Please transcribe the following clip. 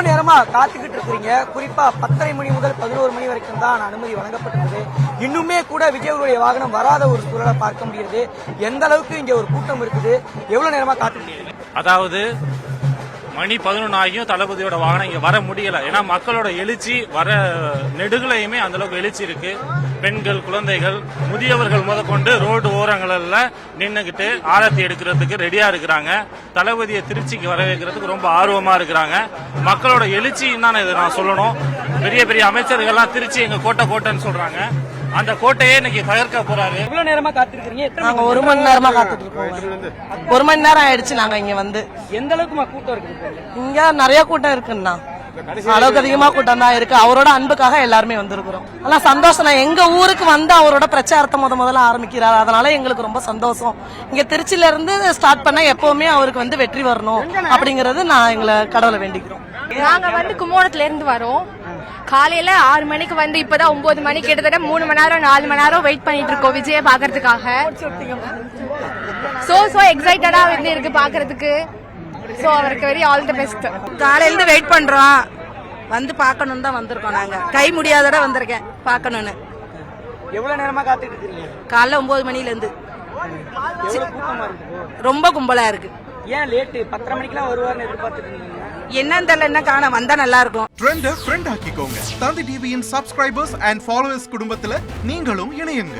எவ்வளவு நேரமா காத்துக்கிட்டு இருக்கிறீங்க? குறிப்பா 10:30 மணி முதல் 11 மணி வரைக்கும் தான் அனுமதி வழங்கப்பட்டிருந்தது. இன்னுமே கூட விஜயவருடைய வாகனம் வராத ஒரு சூழலை பார்க்க முடியுது. எந்த அளவுக்கு இங்க ஒரு கூட்டம் இருக்குது? எவ்வளவு நேரமா காத்துக்கிட்டு? அதாவது மணி 11 ஆகியும் தளபதியோட வாகனம் இங்க வர முடியல. ஏன்னா மக்களோட எழுச்சி வர நெடுகளையுமே அந்த அளவுக்கு எழுச்சி இருக்கு. பெண்கள், குழந்தைகள், முதியவர்கள் முதற்கொண்டு ரோடு ஓரங்கள்ல நின்னுகிட்டு ஆரத்தி எடுக்கிறதுக்கு ரெடியா இருக்கிறாங்க. தளபதியை திருச்சிக்கு வர வைக்கிறதுக்கு ரொம்ப ஆர்வமா இருக்கிறாங்க. மக்களோட எழுச்சி என்னன்னு இதை நான் சொல்லணும். பெரிய பெரிய அமைச்சர்கள்லாம் திருச்சி எங்க கோட்டைன்னு சொல்றாங்க. அந்த கோட்டையே இன்னைக்கு தகர்க்க போறாரு. எவ்வளவு நேரமா காத்திருக்கீங்க? நாங்க 1 மணி நேரமா காத்துட்டு இருக்கோம். 1 மணி நேரம் ஆயிடுச்சு நாங்க இங்க வந்து. எந்த அளவுக்கு கூட்டம் இருக்கு? இங்க நிறைய கூட்டம் இருக்குன்னா அளவுக்கு அதிகமா கூட்டம் தான் இருக்கு. அவரோட அன்புக்காக எல்லாருமே வந்திருக்கிறோம். ஆனா சந்தோஷம். எங்க ஊருக்கு வந்து அவரோட பிரச்சாரத்தை முதல்ல ஆரம்பிக்கிறார். அதனால எங்களுக்கு ரொம்ப சந்தோஷம். இங்க திருச்சியில இருந்து ஸ்டார்ட் பண்ண எப்பவுமே அவருக்கு வந்து வெற்றி வரணும் அப்படிங்கறது நான் எங்களை கடவுளை வேண்டிக்கிறோம். நாங்க வந்து கும்போணத்துல இருந்து வரோம். காலையில 6 மணிக்கு வந்து இப்பதான் 9 மணிக்கு கிட்டத்தட்ட 3 மணி நேரம் 4 மணி நேரம் வெயிட் பண்ணிட்டு இருக்கோம் விஜய பாக்குறதுக்காக. சோ எக்ஸைட்டடா வந்து இருக்கு பாக்குறதுக்கு. சோ அவருக்கு வெரி ஆல் தி பெஸ்ட். காலையில இருந்து வெயிட் பண்றோம். வந்து பாக்கணும் தான் வந்திருக்கோம். நாங்க கை முடியாதட வந்திருக்கேன் பாக்கணும்னு. எவ்வளவு நேரமா காத்துட்டு இருக்கீங்க? காலைல 9 மணில இருந்து. ரொம்ப கும்பலா இருக்கு. ஏன் லேட்? 10:30 மணிக்கெல்லாம் வருவார்னு எதிர்பார்த்துட்டு இருந்தீங்க. என்னன்னு தெரியல, என்ன காண வந்தா நல்லா இருக்கும். ஃப்ரெண்ட் ஆக்கிக்கோங்க. தந்தி டிவியின் சப்ஸ்கிரைபர்ஸ் அண்ட் ஃபாலோவர்ஸ் குடும்பத்துல நீங்களும் இணையுங்க.